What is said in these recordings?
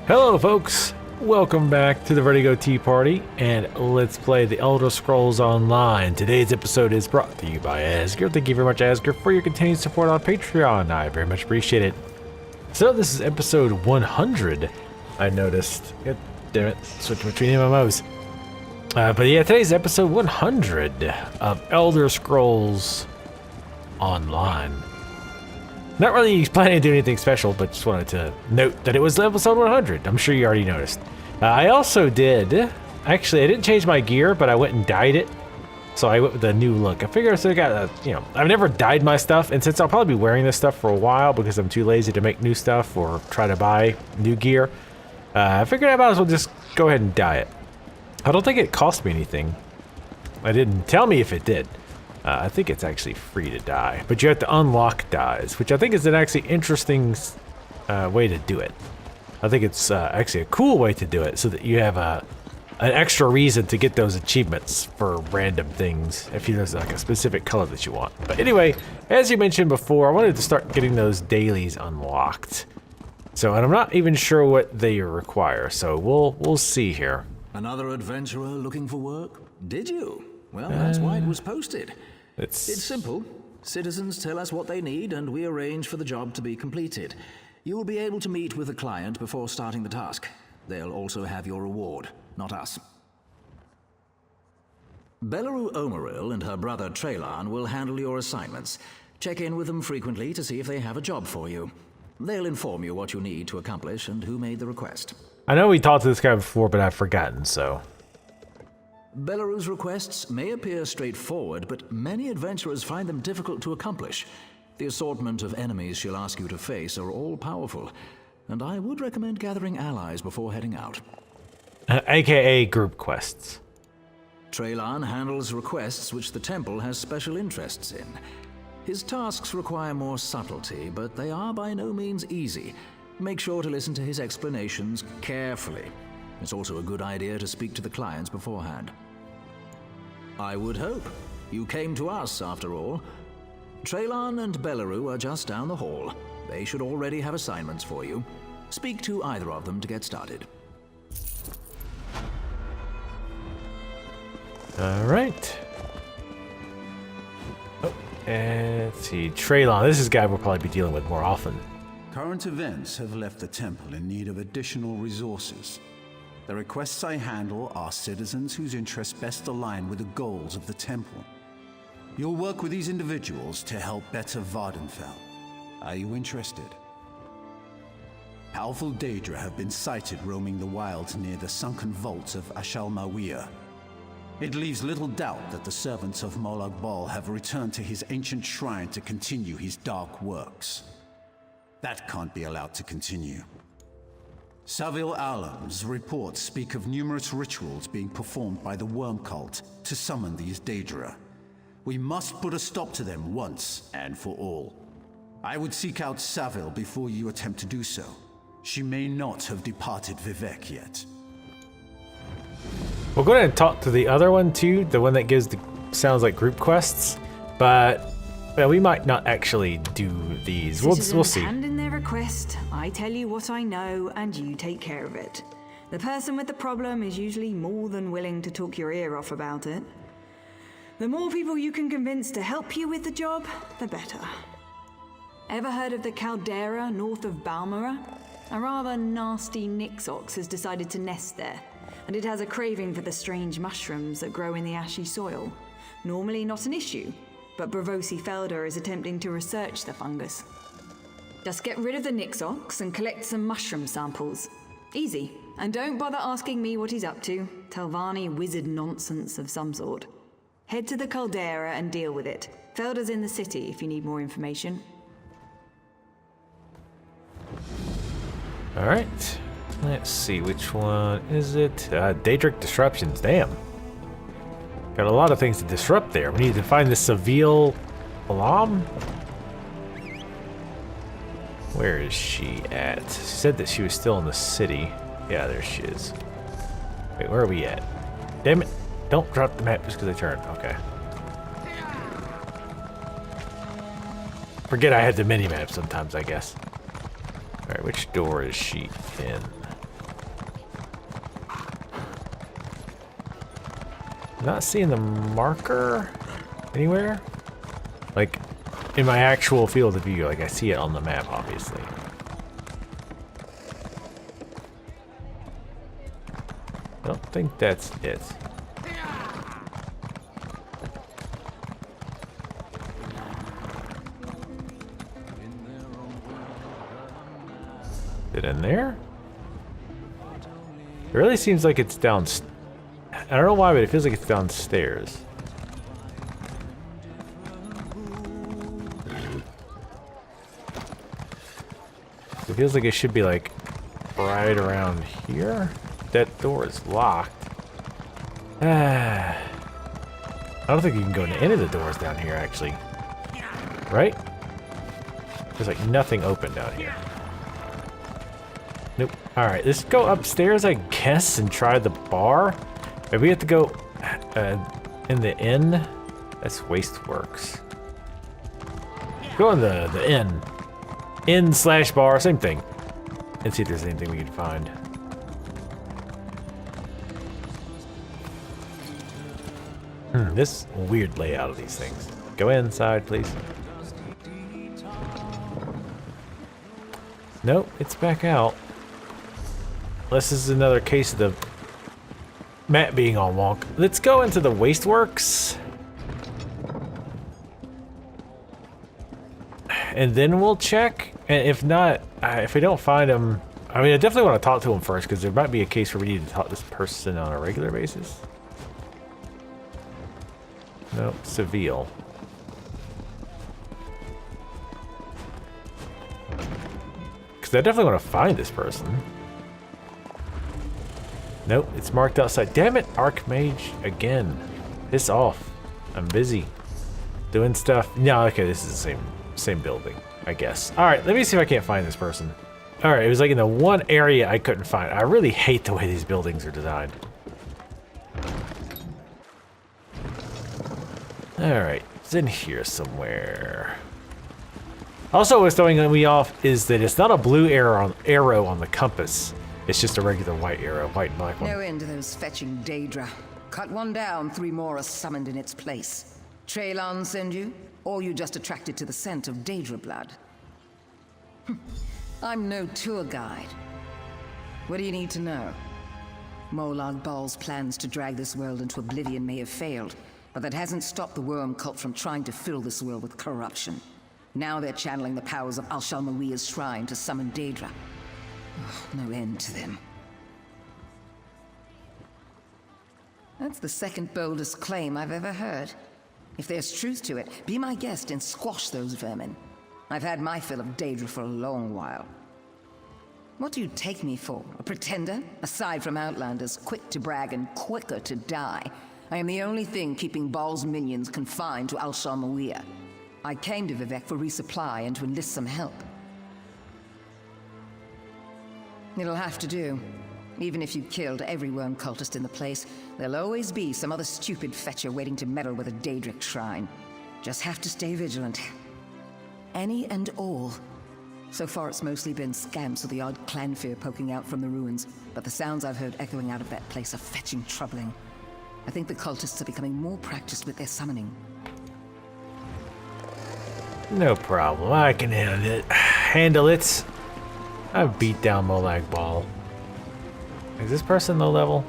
Hello folks, welcome back to the Vertigo Tea Party, and let's play the Elder Scrolls Online. Today's episode is brought to you by Asger. Thank you very much, Asger, for your continued support on Patreon. I very much appreciate it. So this is episode 100, I noticed. God damn it, switching between MMOs. But yeah, today's episode 100 of Elder Scrolls Online. Not really planning to do anything special, but just wanted to note that it was episode 100. I'm sure you already noticed. I also did, actually I didn't change my gear, but I went and dyed it. So I went with a new look. I figured I still got a, I've never dyed my stuff, and since I'll probably be wearing this stuff for a while because I'm too lazy to make new stuff or try to buy new gear, I figured I might as well just go ahead and dye it. I don't think it cost me anything. I didn't tell me if it did. I think it's actually free to dye, but you have to unlock dyes, which I think is an actually interesting way to do it. I think it's actually a cool way to do it so that you have an extra reason to get those achievements for random things if there's like a specific color that you want. But anyway, as you mentioned before, I wanted to start getting those dailies unlocked. So, and I'm not even sure what they require, so we'll see here. Another adventurer looking for work? Did you? Well, that's why it was posted. It's simple. Citizens tell us what they need, and we arrange for the job to be completed. You will be able to meet with the client before starting the task. They'll also have your reward, not us. Belleru Omeril and her brother Trelan will handle your assignments. Check in with them frequently to see if they have a job for you. They'll inform you what you need to accomplish and who made the request. I know we talked to this guy before, but I've forgotten, so... Belleru's requests may appear straightforward, but many adventurers find them difficult to accomplish. The assortment of enemies she'll ask you to face are all powerful, and I would recommend gathering allies before heading out. AKA group quests. Trelan handles requests which the temple has special interests in. His tasks require more subtlety, but they are by no means easy. Make sure to listen to his explanations carefully. It's also a good idea to speak to the clients beforehand. I would hope. You came to us, after all. Trelan and Belleru are just down the hall. They should already have assignments for you. Speak to either of them to get started. Alright. Oh, and let's see. Trelan, this is a guy we'll probably be dealing with more often. Current events have left the temple in need of additional resources. The requests I handle are citizens whose interests best align with the goals of the temple. You'll work with these individuals to help better Vardenfell. Are you interested? Powerful Daedra have been sighted roaming the wilds near the sunken vaults of Ashalmawir. It leaves little doubt that the servants of Molag Bal have returned to his ancient shrine to continue his dark works. That can't be allowed to continue. Savil Alam's reports speak of numerous rituals being performed by the Worm Cult to summon these Daedra. We must put a stop to them once and for all. I would seek out Savil before you attempt to do so. She may not have departed Vivec yet. We'll go ahead and talk to the other one too, the one that gives the sounds like group quests, but well, we might not actually do these. We'll see. Hand in their request. I tell you what I know, and you take care of it. The person with the problem is usually more than willing to talk your ear off about it. The more people you can convince to help you with the job, the better. Ever heard of the Caldera north of Balmora? A rather nasty Nixox has decided to nest there, and it has a craving for the strange mushrooms that grow in the ashy soil. Normally not an issue, but Bravosi Felder is attempting to research the fungus. Just get rid of the Nixox and collect some mushroom samples. Easy. And don't bother asking me what he's up to. Telvanni wizard nonsense of some sort. Head to the Caldera and deal with it. Felder's in the city if you need more information. Alright. Let's see, which one is it? Daedric Disruptions, damn. Got a lot of things to disrupt there. We need to find the Savil Alam. Where is she at? She said that she was still in the city. Yeah, there she is. Wait, where are we at? Damn it. Don't drop the map just because I turned. Okay. Forget I had the mini-map sometimes, I guess. Alright, which door is she in? Not seeing the marker anywhere. Like, in my actual field of view, like I see it on the map, obviously. I don't think that's it. Is it in there? It really seems like it's down. I don't know why, but it feels like it's downstairs. It feels like it should be like right around here. That door is locked. I don't think you can go into any of the doors down here, actually. Right? There's like nothing open down here. Nope. Alright, let's go upstairs, I guess, and try the bar. Maybe we have to go in the inn. That's Wasteworks. Go in the inn. Inn/bar, same thing. And see if there's anything we can find. This weird layout of these things. Go inside, please. Nope, it's back out. Unless this is another case of the map being all wonk. Let's go into the Wasteworks. And then we'll check. And if not, if we don't find him, I mean, I definitely want to talk to him first, because there might be a case where we need to talk to this person on a regular basis. No, Seville. Because I definitely want to find this person. Nope, it's marked outside. Damn it, Archmage again. Piss off. I'm busy doing stuff. No, okay, this is the same building, I guess. All right, let me see if I can't find this person. All right, it was like in the one area I couldn't find. I really hate the way these buildings are designed. All right, it's in here somewhere. Also, what's throwing me off is that it's not a blue arrow on the compass. It's just a regular white arrow, white and black one. No end to those fetching Daedra. Cut one down, 3 more are summoned in its place. Traylon send you, or you just attracted to the scent of Daedra blood? I'm no tour guide. What do you need to know? Molag Bal's plans to drag this world into oblivion may have failed, but that hasn't stopped the worm cult from trying to fill this world with corruption. Now they're channeling the powers of Al-Shalmawiya's shrine to summon Daedra. No end to them. That's the second boldest claim I've ever heard. If there's truth to it, be my guest and squash those vermin. I've had my fill of Daedra for a long while. What do you take me for? A pretender? Aside from Outlanders, quick to brag and quicker to die, I am the only thing keeping Baal's minions confined to Al-Shalmawiya. I came to Vivek for resupply and to enlist some help. It'll have to do. Even if you killed every worm cultist in the place, there'll always be some other stupid fetcher waiting to meddle with a Daedric shrine. Just have to stay vigilant. Any and all. So far it's mostly been scamps or the odd clan fear poking out from the ruins, but the sounds I've heard echoing out of that place are fetching troubling. I think the cultists are becoming more practiced with their summoning. No problem, I can handle it. I've beat down Molag Bal. Is this person low level?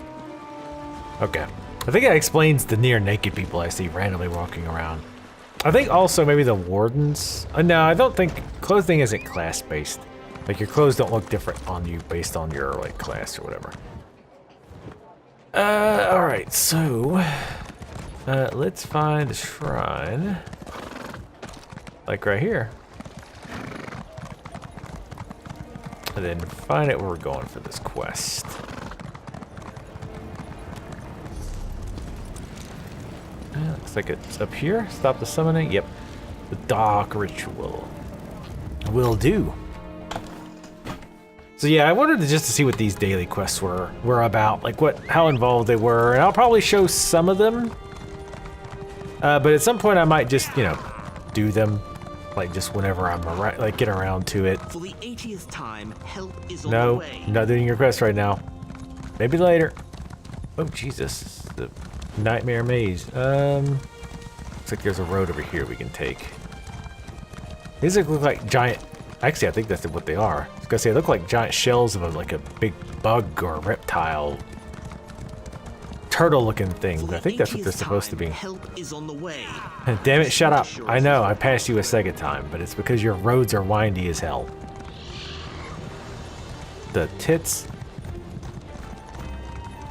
Okay. I think that explains the near naked people I see randomly walking around. I think also maybe the wardens. No, I don't think clothing isn't class based. Like your clothes don't look different on you based on your like class or whatever. All right, so let's find the shrine. Like right here. And then find out where we're going for this quest. Looks like it's up here. Stop the summoning. Yep. The dark ritual. Will do. So yeah, I wanted to just to see what these daily quests were about. Like how involved they were. And I'll probably show some of them. But at some point I might just, do them. Like just whenever I'm get around to it. For the 80th time, help is on the way. No, I'm not doing your quest right now. Maybe later. Oh Jesus, the Nightmare maze. Looks like there's a road over here we can take. These look like giant. Actually, I think that's what they are. I was gonna say, they look like giant shells of like a big bug or reptile, turtle-looking thing. But I think that's what they're supposed to be. Help is on the way. Damn it! Shut up. I know I passed you a second time, but it's because your roads are windy as hell. The tits.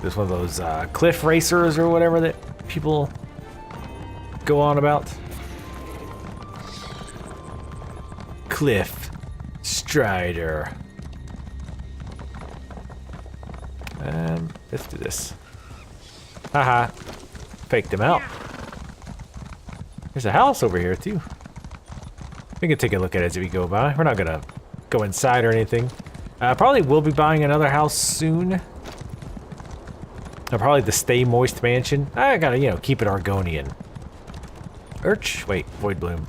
There's one of those cliff racers or whatever that people go on about. Cliff Strider. Let's do this. Haha. Faked him out. There's a house over here too. We can take a look at it as we go by. We're not gonna go inside or anything. Probably will be buying another house soon. Probably the Stay Moist Mansion. I gotta, you know, keep it Argonian. Wait, Void Bloom.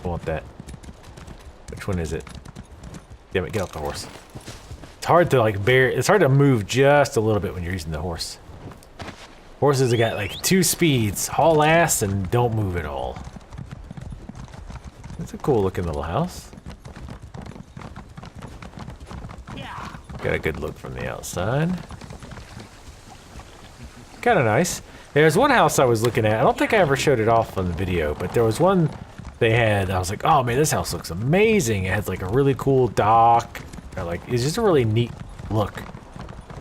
I want that. Which one is it? Damn it, get off the horse. It's hard to like it's hard to move just a little bit when you're using the horse. Horses have got like 2 speeds, haul ass and don't move at all. It's a cool looking little house. Got a good look from the outside. Kind of nice. There's one house I was looking at. I don't think I ever showed it off on the video, but there was one they had. I was like, oh man, this house looks amazing. It has like a really cool dock. Or like, it's just a really neat look.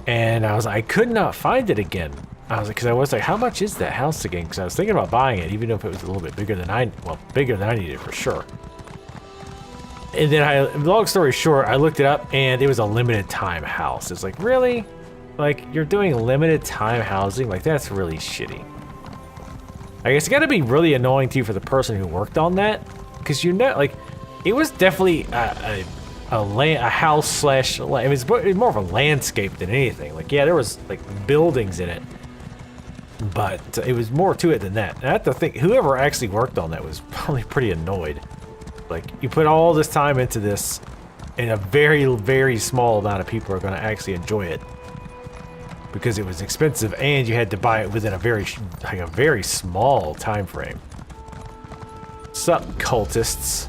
And I could not find it again. I was like, because I was like, how much is that house again? Because I was thinking about buying it, even if it was a little bit bigger than bigger than I needed for sure. And then long story short, I looked it up and it was a limited time house. It's like, really? Like, you're doing limited time housing? Like, that's really shitty. I guess it's gotta be really annoying to you for the person who worked on that. Because you know, like, it was definitely a house slash, it was more of a landscape than anything. Like, yeah, there was like buildings in it. But it was more to it than that. And I have to think, whoever actually worked on that was probably pretty annoyed. Like, you put all this time into this, and a very, very small amount of people are going to actually enjoy it. Because it was expensive, and you had to buy it within a very small time frame. Sup, cultists?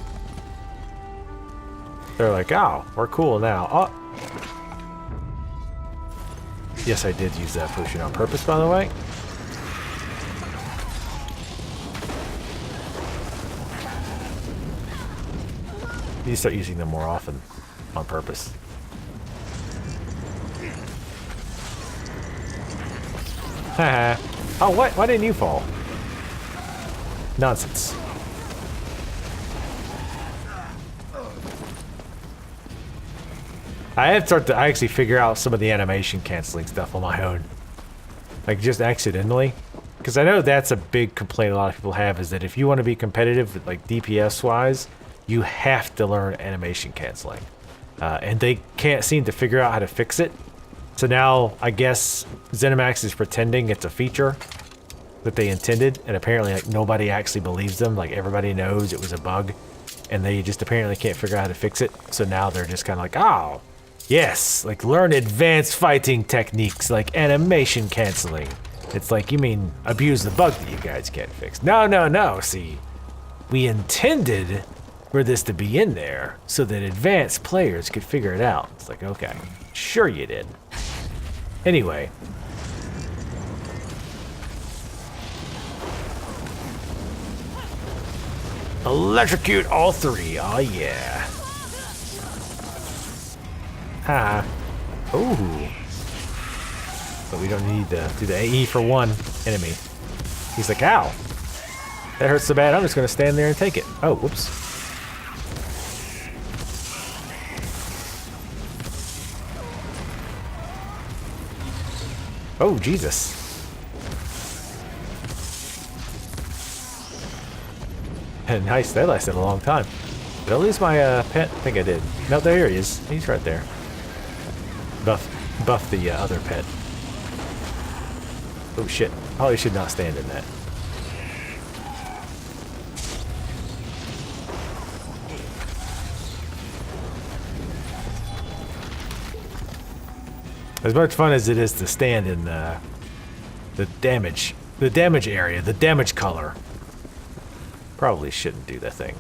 They're like, oh, we're cool now. Oh. Yes, I did use that potion on purpose, by the way. You need to start using them more often, on purpose. Haha. Oh, what? Why didn't you fall? Nonsense. I have started to actually figure out some of the animation canceling stuff on my own. Like, just accidentally. Because I know that's a big complaint a lot of people have, is that if you want to be competitive, like DPS-wise, you have to learn animation canceling. And they can't seem to figure out how to fix it. So now, I guess, ZeniMax is pretending it's a feature that they intended, and apparently like nobody actually believes them. Like, everybody knows it was a bug, and they just apparently can't figure out how to fix it. So now they're just kind of like, oh, yes, like learn advanced fighting techniques like animation canceling. It's like, you mean abuse the bug that you guys can't fix. No, no, no, see, we intended for this to be in there so that advanced players could figure it out. It's like, okay, sure you did. Anyway. Electrocute all 3, oh yeah. Ha. Ooh. But we don't need to do the AE for one enemy. He's like, ow. That hurts so bad, I'm just gonna stand there and take it. Oh, whoops. Oh, Jesus. And nice, that lasted a long time. Did I lose my pet? I think I did. No, there he is. He's right there. Buff the other pet. Oh shit. Probably should not stand in that. As much fun as it is to stand in the damage the damage area, the damage color. Probably shouldn't do that thing.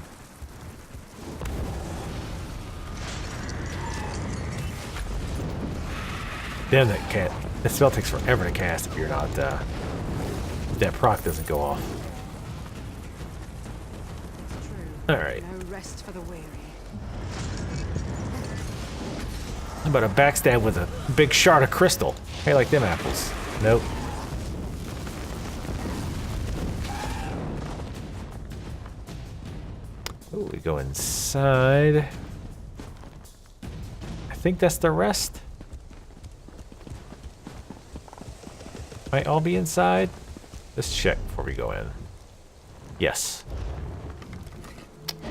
Damn, that spell takes forever to cast if you're not, if that proc doesn't go off. Alright. No rest for the weary. How about a backstab with a big shard of crystal? Hey, like them apples. Nope. Oh, we go inside. I think that's the rest. Might all be inside. Let's check before we go in. Yes.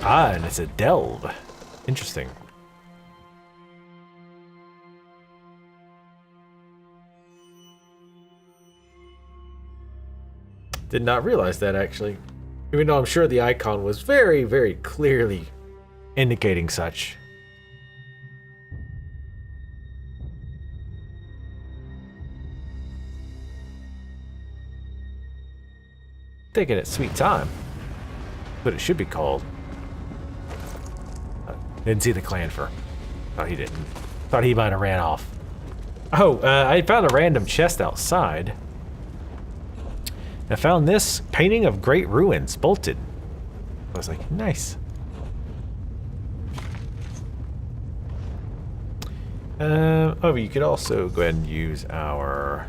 Ah, and it's a delve. Interesting. Did not realize that, actually. Even though I'm sure the icon was very, very clearly indicating such. Taking its sweet time. But it should be called. Didn't see the clanfer. Oh, he didn't. Thought he might have ran off. Oh, I found a random chest outside. I found this painting of great ruins, bolted. I was like, nice. Oh, you could also go ahead and use our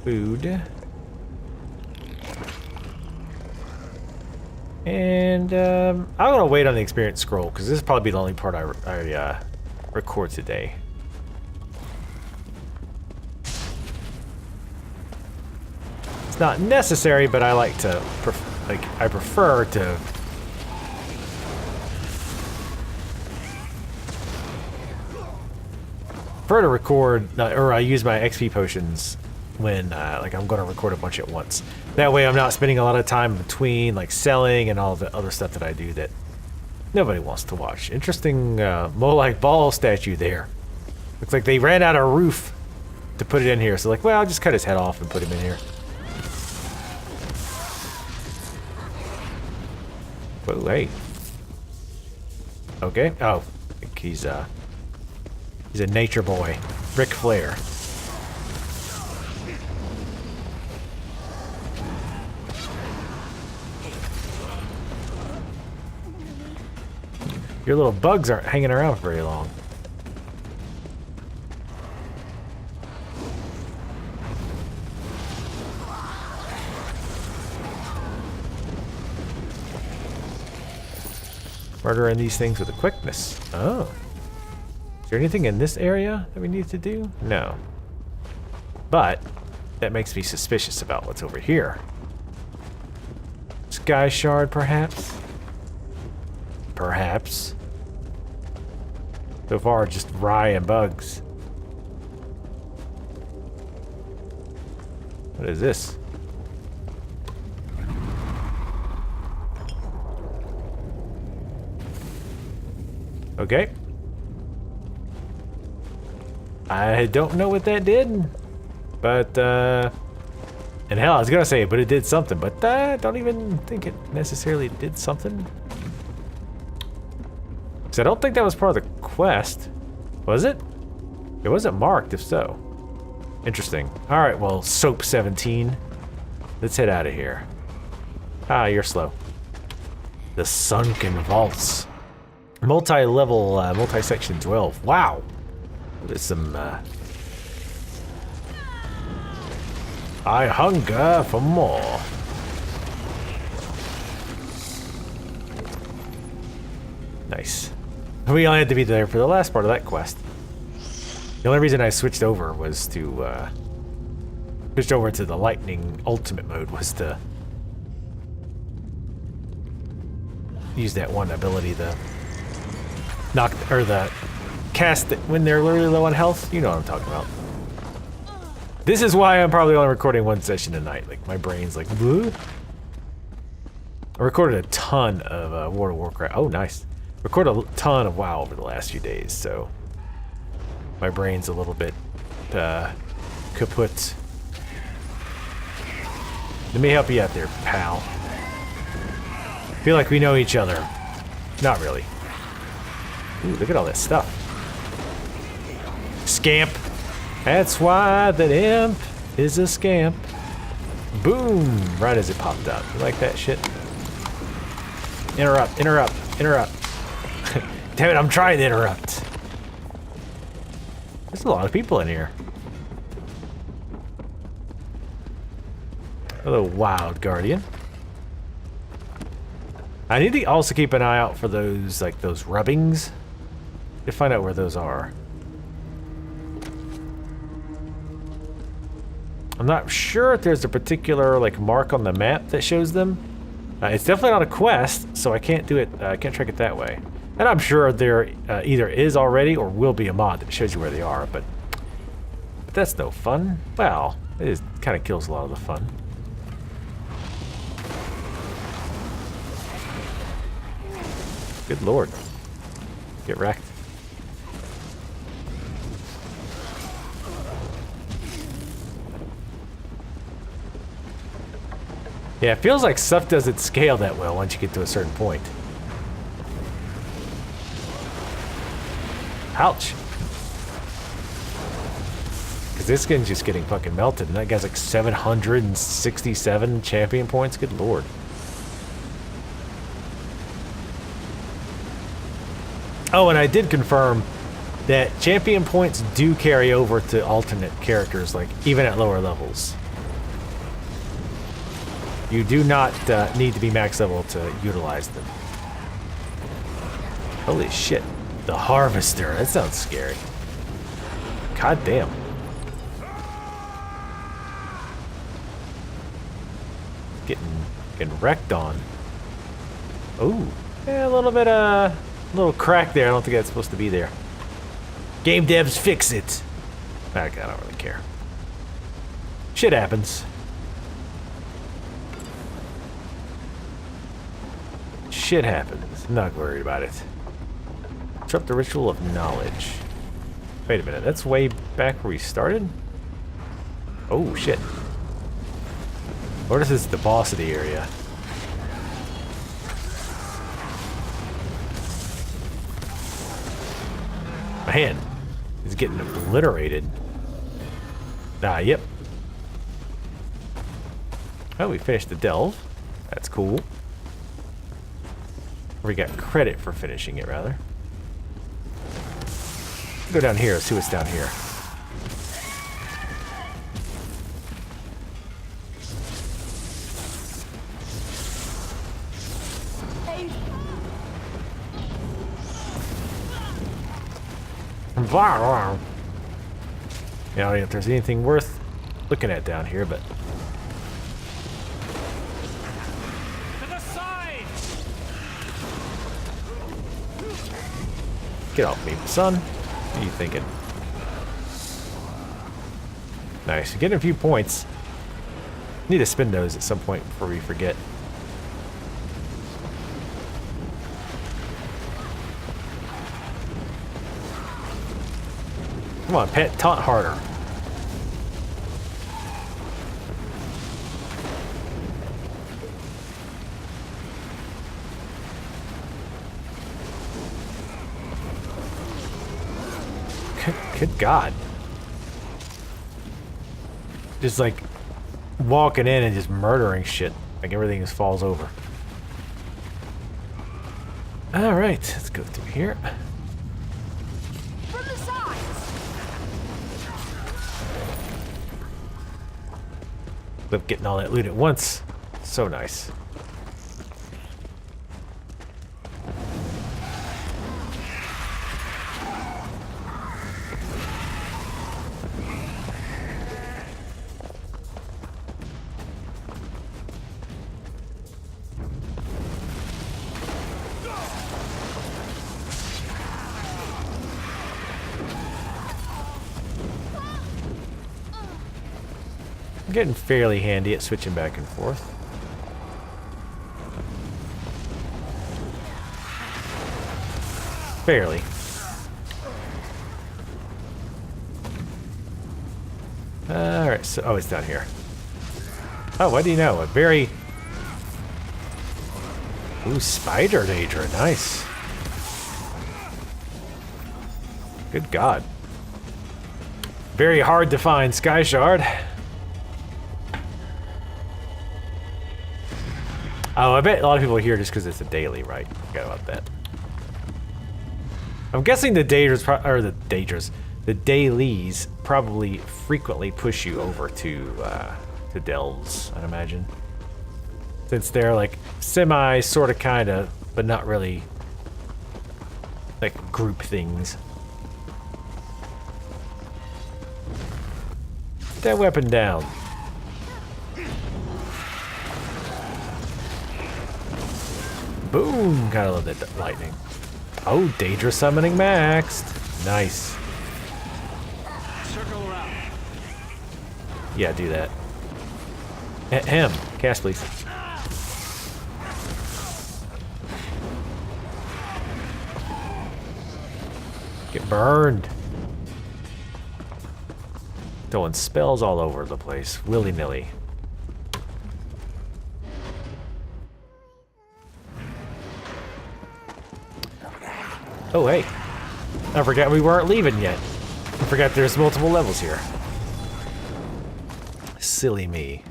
food. And I'm gonna wait on the experience scroll because this is probably the only part I record today. It's not necessary, but I like to, I prefer to. Prefer to record, or I use my XP potions when like I'm going to record a bunch at once. That way I'm not spending a lot of time between like selling and all the other stuff that I do that nobody wants to watch. Interesting Molech Ball statue there. Looks like they ran out of roof to put it in here. So like, well, I'll just cut his head off and put him in here. Whoa, hey. Okay. Oh, I think he's a nature boy. Ric Flair. Your little bugs aren't hanging around for very long. Murdering these things with a quickness. Oh. Is there anything in this area that we need to do? No. But that makes me suspicious about what's over here. Sky shard, perhaps? Perhaps. So far, just rye and bugs. What is this? Okay. I don't know what that did, but, and hell, I was gonna say, but it did something, but I don't even think it necessarily did something. Because I don't think that was part of the quest. Was it? It wasn't marked, if so. Interesting. Alright, well, Soap 17. Let's head out of here. Ah, you're slow. The Sunken Vaults. Multi-level, multi-section 12. Wow! There's some, I hunger for more. Nice. We only had to be there for the last part of that quest. The only reason I switched over was to, switched over to the lightning ultimate mode was to use that one ability, the knock, or the cast it when they're really low on health. You know what I'm talking about. This is why I'm probably only recording one session a night. Like, my brain's like, bleh. I recorded a ton of World of Warcraft. Oh, nice. Recorded a ton of WoW over the last few days, so my brain's a little bit kaput. Let me help you out there, pal. Feel like we know each other. Not really. Ooh, look at all that stuff. Scamp. That's why that imp is a scamp. Boom! Right as it popped up. You like that shit? Interrupt, interrupt, interrupt. Damn it, I'm trying to interrupt. There's a lot of people in here. Hello, Wild Guardian. I need to also keep an eye out for those, like, those rubbings. To find out where those are. I'm not sure if there's a particular, like, mark on the map that shows them. It's definitely not a quest, so I can't do it, I can't track it that way. And I'm sure there either is already or will be a mod that shows you where they are, but that's no fun. Well, it kind of kills a lot of the fun. Good lord. Get wrecked. Yeah, it feels like stuff doesn't scale that well once you get to a certain point. Ouch. Because this skin's just getting fucking melted, and that guy's like 767 champion points. Good lord. Oh, and I did confirm that champion points do carry over to alternate characters, like even at lower levels. You do not need to be max level to utilize them. Holy shit. The Harvester. That sounds scary. God damn. Getting wrecked on. Ooh. Yeah, a little bit, little crack there. I don't think that's supposed to be there. Game devs, fix it. I don't really care. Shit happens. Shit happens. I'm not worried about it. Disrupt the ritual of knowledge. Wait a minute, that's way back where we started? Oh shit. What if this is the boss of the area? Man, he's getting obliterated. Yep. Oh, we finished the delve. That's cool. We got credit for finishing it, rather. Go down here, see what's down here. You know, if there's anything worth looking at down here, but get off me, son. What are you thinking? Nice. You're getting a few points. Need to spend those at some point before we forget. Come on, pet. Taunt harder. Good God. Just like walking in and just murdering shit. Like everything just falls over. Alright, let's go through here. From the sides. Love getting all that loot at once. So nice. I'm getting fairly handy at switching back and forth. Fairly. Alright, so, oh, it's down here. Oh, what do you know? A very... Ooh, spider Daedra, nice. Good God. Very hard to find Sky Shard. Oh, I bet a lot of people are here just because it's a daily, right? Forgot about that. I'm guessing the Daedras, or the Daedras, the dailies probably frequently push you over to delves, I'd imagine. Since they're like semi, sorta, kinda, but not really like group things. Put that weapon down. Boom! Gotta love that lightning. Oh, Daedra summoning maxed. Nice. Circle around. Yeah, do that. Ahem. Cast, please. Get burned. Throwing spells all over the place, willy-nilly. Oh, hey. I forgot we weren't leaving yet. I forgot there's multiple levels here. Silly me.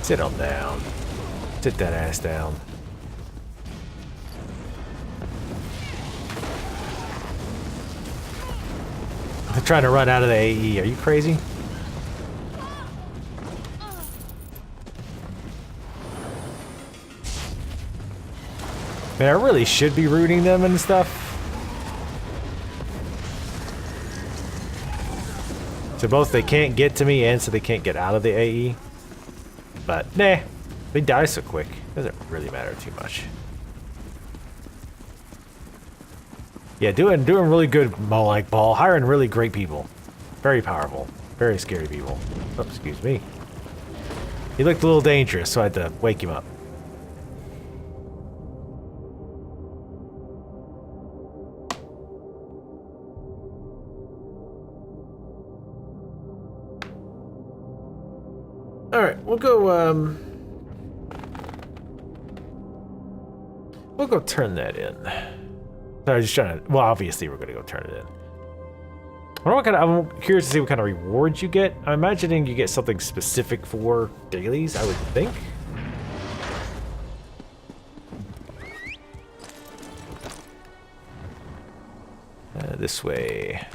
Sit on down. Sit that ass down. They're trying to run out of the AE. Are you crazy? Man, I really should be rooting them and stuff. So both they can't get to me and so they can't get out of the AE. But nah, they die so quick. Doesn't really matter too much. Yeah, doing really good Molag Ball, hiring really great people. Very powerful, very scary people. Oh, excuse me. He looked a little dangerous, so I had to wake him up. Alright, we'll go turn that in. I was just trying to, well, obviously we're gonna go turn it in. I wonder what kind of, I'm curious to see what kind of rewards you get. I'm imagining you get something specific for dailies, I would think. This way.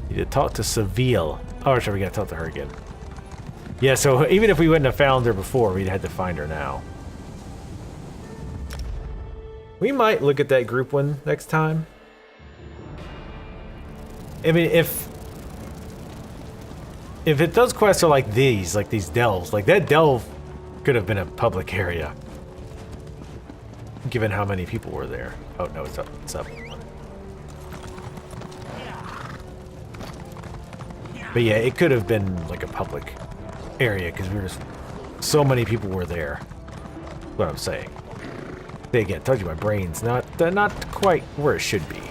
Need to talk to Seville. Oh, sure, we gotta talk to her again. Yeah, so even if we wouldn't have found her before, we'd had to find her now. We might look at that group one next time. I mean, if those quests are like these delves, like that delve could have been a public area. Given how many people were there. Oh, no, it's up. It's up. But yeah, it could have been like a public area because we were just, so many people were there. What I'm saying. Again, I told you my brain's not quite where it should be.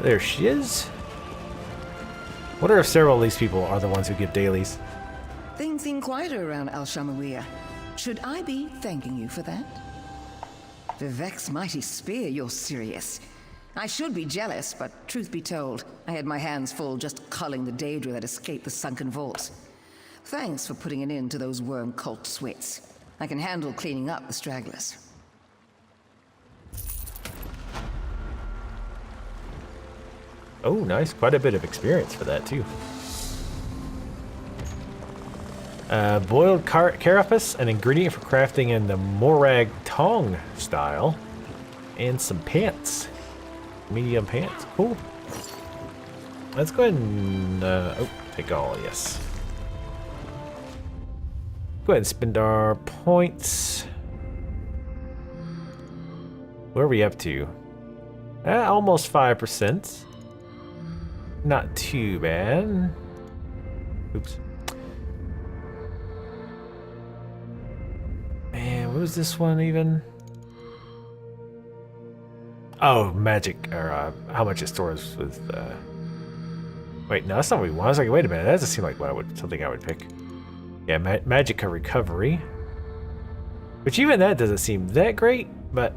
There she is. Wonder if several of these people are the ones who give dailies. Things seem quieter around Al Shamawiyah. Should I be thanking you for that? Vivek's mighty spear, you're serious. I should be jealous, but truth be told, I had my hands full just culling the Daedra that escaped the sunken vaults. Thanks for putting an end to those worm cult sweats. I can handle cleaning up the stragglers. Oh, nice. Quite a bit of experience for that, too. Boiled carapace, an ingredient for crafting in the Morag Tong style. And some pants. Medium pants. Cool. Let's go ahead and... oh, take all, yes. Go ahead and spend our points. Where are we up to? Almost 5%. not too bad. Oops. Man, what was this one even? Oh, magic, or how much it stores with. Wait, no, that's not what we want. I was like, wait a minute, that doesn't seem like something I would pick. Yeah, Magicka Recovery. Which even that doesn't seem that great, but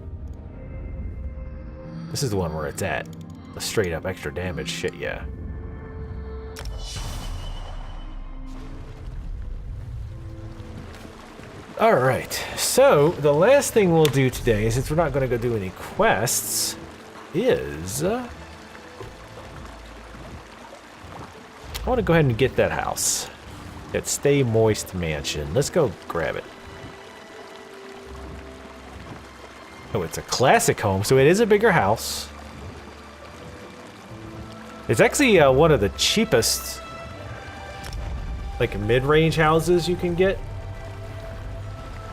this is the one where it's at. The straight up extra damage shit, yeah. Alright, so the last thing we'll do today, since we're not going to go do any quests, is... I want to go ahead and get that house. That Stay Moist Mansion. Let's go grab it. Oh, it's a classic home, so it is a bigger house. It's actually one of the cheapest, like, mid-range houses you can get.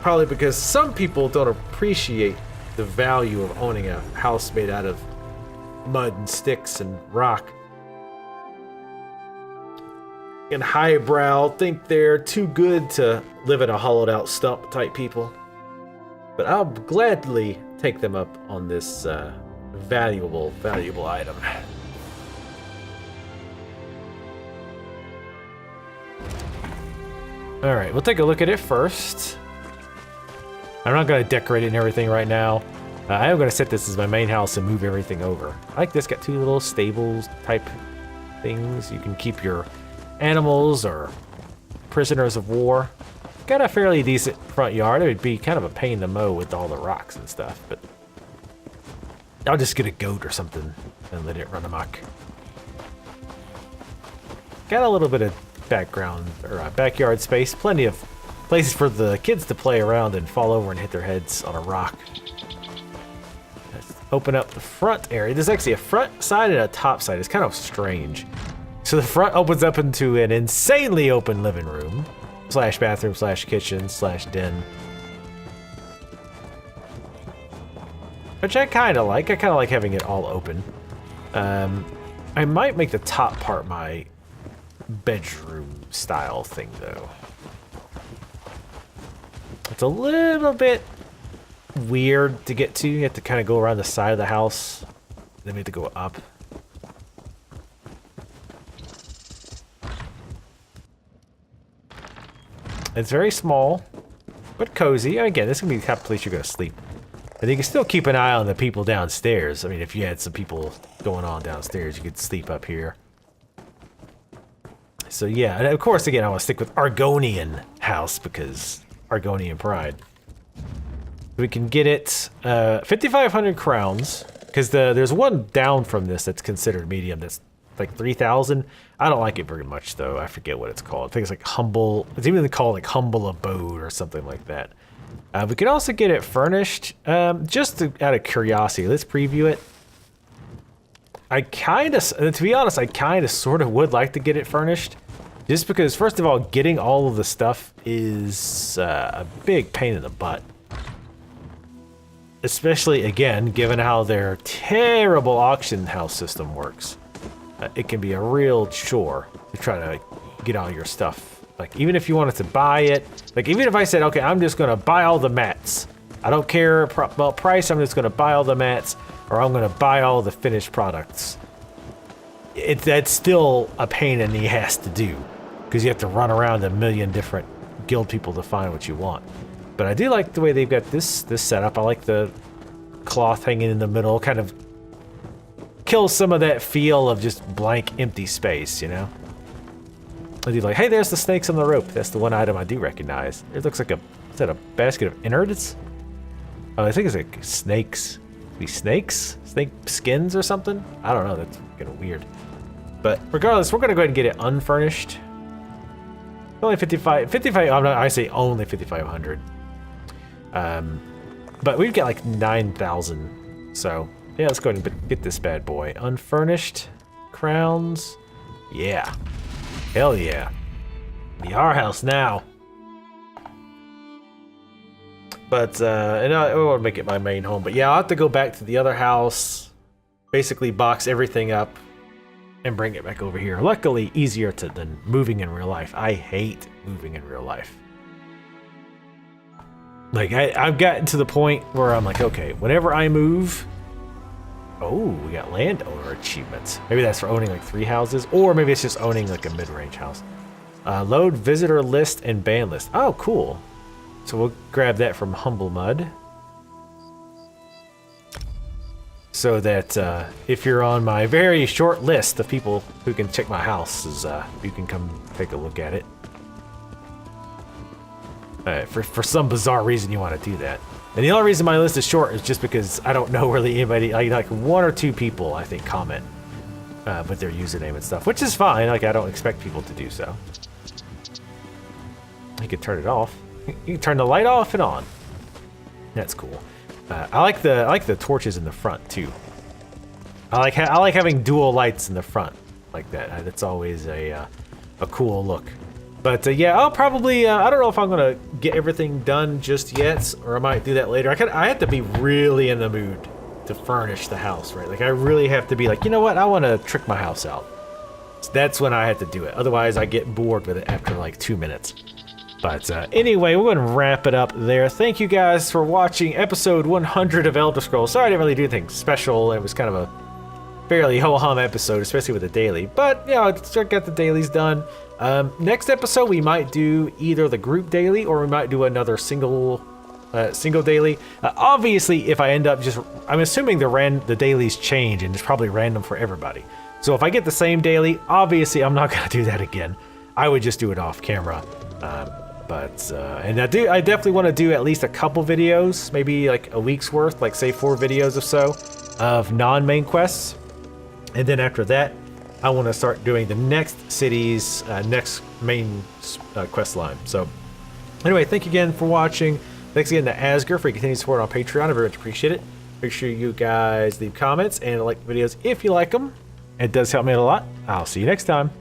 Probably because some people don't appreciate the value of owning a house made out of mud and sticks and rock. And highbrow think they're too good to live in a hollowed out stump type people. But I'll gladly take them up on this valuable item. Alright, we'll take a look at it first. I'm not going to decorate it and everything right now. I am going to set this as my main house and move everything over. I like this, got two little stables type things. You can keep your animals or prisoners of war. Got a fairly decent front yard. It would be kind of a pain to mow with all the rocks and stuff, but I'll just get a goat or something and let it run amok. Got a little bit of background or backyard space, plenty of places for the kids to play around and fall over and hit their heads on a rock. Let's open up the front area. There's actually a front side and a top side. It's kind of strange. So the front opens up into an insanely open living room / bathroom / kitchen / den. Which I kind of like. I kind of like having it all open. I might make the top part my bedroom style thing though. It's a little bit weird to get to. You have to kind of go around the side of the house. Then we have to go up. It's very small, but cozy. Again, this is going to be the type of place you're going to sleep. And you can still keep an eye on the people downstairs. I mean, if you had some people going on downstairs, you could sleep up here. So yeah, and of course, again, I want to stick with Argonian house because Argonian pride. We can get it 5,500 crowns because there's one down from this that's considered medium that's like 3,000. I don't like it very much though. I forget what it's called. I think it's like humble. It's even called like humble abode or something like that. We can also get it furnished. Just out of curiosity, let's preview it. I kind of, to be honest, I kind of sort of would like to get it furnished. Just because, first of all, getting all of the stuff is a big pain in the butt. Especially, again, given how their terrible auction house system works. It can be a real chore to try to get all your stuff. Like, even if you wanted to buy it, like, even if I said, okay, I'm just going to buy all the mats. I don't care about price, I'm just going to buy all the mats, or I'm going to buy all the finished products. That's still a pain in the ass to do. Because you have to run around a million different guild people to find what you want. But I do like the way they've got this setup. I like the cloth hanging in the middle, kind of kills some of that feel of just blank, empty space, you know? I do like, hey, there's the snakes on the rope. That's the one item I do recognize. It looks like is that a basket of innards? Oh, I think it's like snakes. These snakes? Snake skins or something? I don't know, that's kind of weird. But regardless, we're gonna go ahead and get it unfurnished. Only 55, I say only 5,500. But we've got like 9,000. So yeah, let's go ahead and get this bad boy. Unfurnished crowns. Yeah. Hell yeah. Be our house now. But, and I want to make it my main home. But yeah, I'll have to go back to the other house. Basically box everything up. and bring it back over here. Luckily, easier than moving in real life. I hate moving in real life. Like, I've gotten to the point where I'm like, okay, whenever I move... Oh, we got landowner achievements. Maybe that's for owning like 3 houses, or maybe it's just owning like a mid-range house. Load visitor list and ban list. Oh, cool. So we'll grab that from Humble Mud. So that if you're on my very short list of people who can check my house, you can come take a look at it. For some bizarre reason you want to do that. And the only reason my list is short is just because I don't know really anybody, like 1 or 2 people I think comment with their username and stuff, which is fine. Like, I don't expect people to do so. You can turn it off. You can turn the light off and on. That's cool. I like the torches in the front too. I like having dual lights in the front like that. That's always a cool look. But yeah, I'll probably I don't know if I'm gonna get everything done just yet, or I might do that later. I have to be really in the mood to furnish the house, right? Like, I really have to be like, you know what? I want to trick my house out. So that's when I have to do it. Otherwise, I get bored with it after like 2 minutes. But anyway, we're going to wrap it up there. Thank you guys for watching episode 100 of Elder Scrolls. Sorry I didn't really do anything special. It was kind of a fairly ho-hum episode, especially with the daily. But, yeah, I got the dailies done. Next episode, we might do either the group daily or we might do another single daily. Obviously, if I end up I'm assuming the dailies change and it's probably random for everybody. So if I get the same daily, obviously I'm not going to do that again. I would just do it off camera. And I definitely want to do at least a couple videos, maybe like a week's worth, like say 4 videos or so of non-main quests. And then after that, I want to start doing the next city's next main quest line. So anyway, thank you again for watching. Thanks again to Asger for your continued support on Patreon. I very much appreciate it. Make sure you guys leave comments and like the videos if you like them. It does help me out a lot. I'll see you next time.